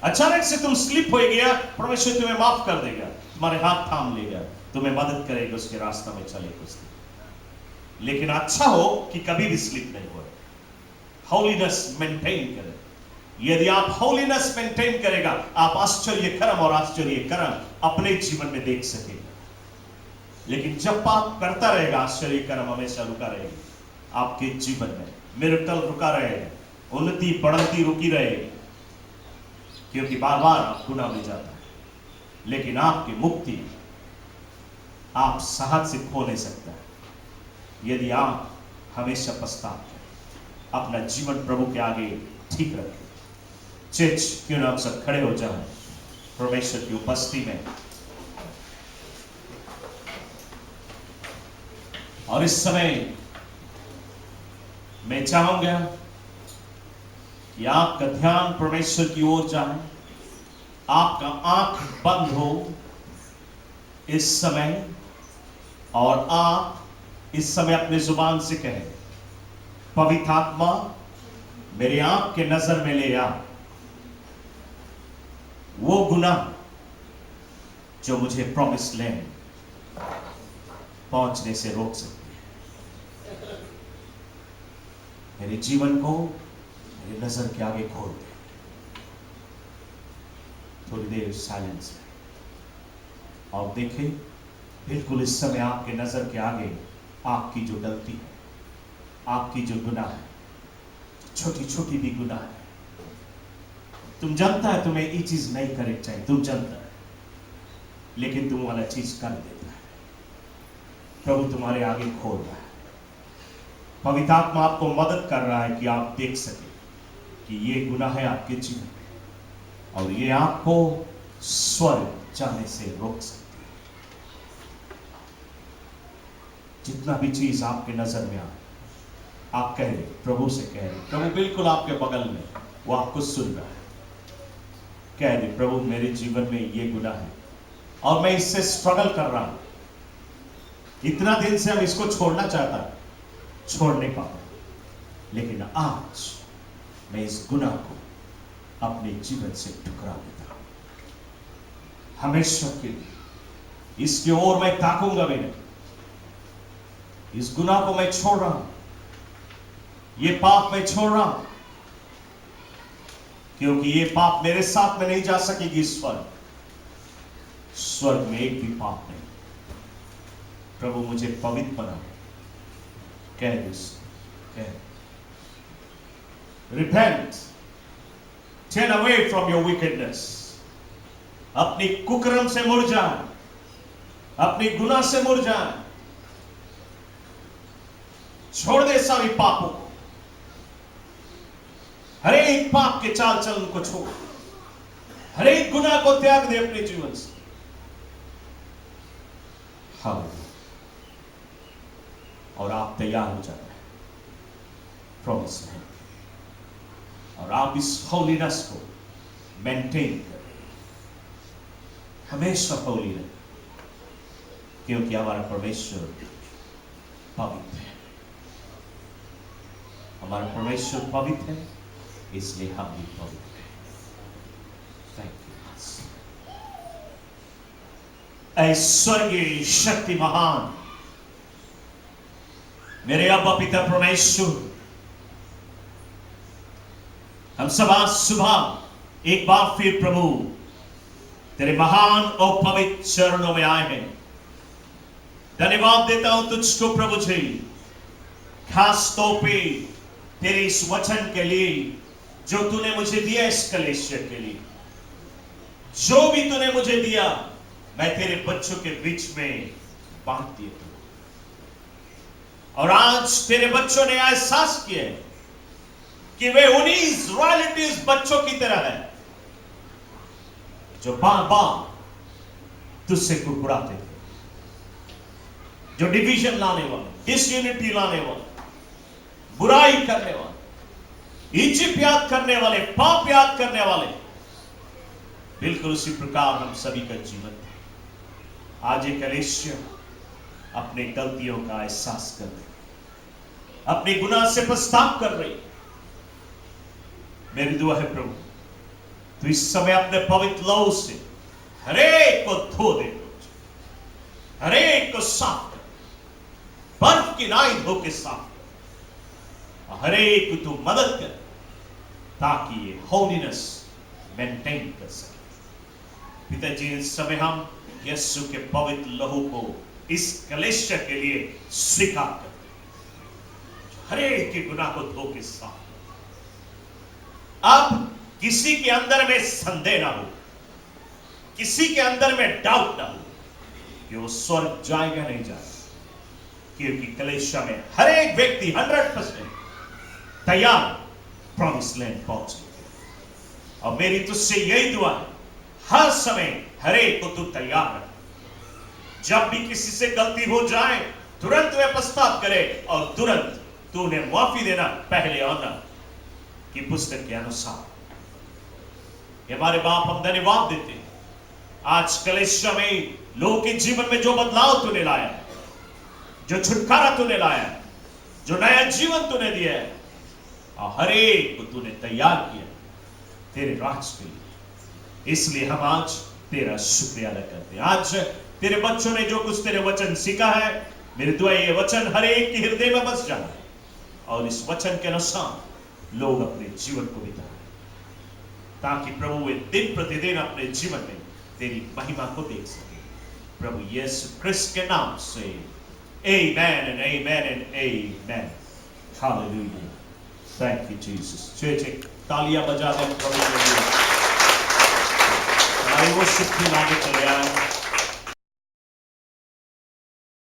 अचानक से तुम स्लिप हो गया, परमेश्वर तुम्हें माफ कर देगा, तुम्हारे हाथ थाम लेगा, तुम्हें मदद करेगा उसके रास्ता में चले कुछ दिन। लेकिन अच्छा हो कि कभी भी स्लिप नहीं हो, होलीनेस मेंटेन करें। यदि आप होलीनेस मेंटेन करेगा, आप आश्चर्य कर्म और आश्चर्य कर्म अपने जीवन में देख सकेगा। लेकिन जब पाप करता रहेगा, आश्चर्य कर्म हमेशा रुका रहेगा आपके जीवन में, मिरेकल रुका रहेगा, उन्नति बढ़ती रुकी रहेगी, क्योंकि बार बार आप गुनाह में जाता है। लेकिन आपकी मुक्ति आप साहस से खो नहीं सकता यदि आप हमेशा पछताते हैं, अपना जीवन प्रभु के आगे ठीक रखें। चर्च क्यों ना आप सब खड़े हो जाएं परमेश्वर की उपस्थिति में, और इस समय मैं चाहूंगा कि आपका ध्यान परमेश्वर की ओर जाए, आपका आंख बंद हो इस समय, और आप इस समय अपने जुबान से कहें, पवित्र आत्मा मेरे आंख के नजर में ले आ वो गुनाह जो मुझे प्रॉमिस लैंड पहुंचने से रोक सकती है। मेरे जीवन को मेरी नजर के आगे खोल दे। थोड़ी देर साइलेंस है और देखें, बिल्कुल इस समय आपके नजर के आगे आपकी जो गलती है, आपकी जो गुनाह है, छोटी छोटी भी गुनाह है, तुम जानता है तुम्हें ये चीज नहीं करनी चाहिए, तुम जानता है, लेकिन तुम वाला चीज कर देता है। प्रभु तुम्हारे आगे खोल रहा है, पवित्र आत्मा आपको मदद कर रहा है कि आप देख सके कि ये गुनाह है आपके जीवन में, और ये आपको स्वर्ग जाने से रोक सकती है। जितना भी चीज आपके नजर में आए, आप कह रहे, प्रभु से कह रहे, प्रभु बिल्कुल आपके बगल में, वो आपको सुन रहा है। कह दे, प्रभु मेरे जीवन में ये गुनाह है और मैं इससे स्ट्रगल कर रहा हूं, इतना दिन से हम इसको छोड़ना चाहता, छोड़ नहीं पाता, लेकिन आज मैं इस गुनाह को अपने जीवन से ठुकरा देता हूं, हमेशा के लिए इसकी ओर मैं ताकूंगा भी नहीं। इस गुनाह को मैं छोड़ रहा हूं, ये पाप मैं छोड़ रहा हूं, क्योंकि ये पाप मेरे साथ में नहीं जा सकेगी स्वर्ग में एक भी पाप नहीं। प्रभु मुझे पवित्र बना, कह दे, कह, repent, turn away from your wickedness, अपनी कुकर्म से मुड़ जाए, अपनी गुनाह से मुड़ जाए, छोड़ दे सारी पापों को, हर एक पाप के चाल चलन को छोड़, हर एक गुनाह को त्याग दे अपने जीवन से। हालेलुया। और आप तैयार हो जाते हैं प्रॉमिस है, और आप इस होलीनेस को मेंटेन करें, हमेशा होली रहे, क्योंकि हमारा परमेश्वर पवित्र है। हमारा परमेश्वर पवित्र है, इसलिए हम भी पवित्र हैं। Thank you. ऐश्वर्य शक्ति महान मेरे अब्बा पिता परमेश्वर, हम सब आज सुबह एक बार फिर प्रभु तेरे महान और पवित्र चरणों में आए हैं। धन्यवाद देता हूं तुझको प्रभु जी, खास तौर पे तेरे इस वचन के लिए जो तूने मुझे दिया इस कलीसिया के लिए। जो भी तूने मुझे दिया मैं तेरे बच्चों के बीच में बांट दिया। और आज तेरे बच्चों ने एहसास किया कि वे उन्हीं इज़राइलिटीज बच्चों की तरह है जो बार बार तुझसे कुड़कुड़ाते थे, जो डिवीजन लाने वाले, डिसयूनिटी लाने वाले, बुराई करने वाले, इजिप्ट याद करने वाले, पाप याद करने वाले। बिल्कुल उसी प्रकार हम सभी का जीवन था। आज एक कलीसिया अपने गलतियों का एहसास कर रही, अपने गुनाह से पछतावा कर रही। मेरी दुआ है प्रभु तो इस समय अपने पवित्र लहू से हरेक को धो दे, हरेक को साफ कर, बर्फ की नाई धो के साफ कर, हरेक को तू मदद कर ताकि ये होलीनेस मेंटेन कर सके। पिताजी इस समय हम यीशु के पवित्र लहू को इस कलीसिया के लिए स्वीकार करते हैं, हरेक के गुनाह को धो के साफ। अब किसी के अंदर में संदेह ना हो, किसी के अंदर में डाउट ना हो कि वो स्वर्ग जाएगा नहीं जाएगा, क्योंकि कलीसिया में हर एक व्यक्ति 100% तैयार प्रॉमिस लैंड पहुंचने। और मेरी तुझसे यही दुआ है, हर समय हर एक को तू तैयार रख। जब भी किसी से गलती हो जाए तुरंत वे पछतावा करे और तुरंत तू उन्हें माफी देना पहले आना की पुस्तक के अनुसार। हमारे बाप हम धन्यवाद देते हैं आज कलीसिया में लोगों के जीवन में जो बदलाव तूने लाया है, जो छुटकारा तूने लाया है, जो नया जीवन तूने दिया है, और हर एक को तूने तैयार किया तेरे राज के लिए। इसलिए हम आज तेरा शुक्रिया अदा करते हैं। आज तेरे बच्चों ने जो कुछ तेरे वचन सीखा है, मेरी दुआ ये वचन हर एक के हृदय में बस जाए और इस वचन के अनुसार लोग अपने जीवन को बिताएं, ताकि प्रभु वे दिन प्रतिदिन अपने जीवन में तेरी महिमा को देख सके। प्रभु यीशु क्रिस्त के नाम से amen and amen and amen. Hallelujah. Thank you Jesus. चलिए तालियां बजा दें प्रभु के लिए। हमारी वो शुक्रिया मांगे चले आए।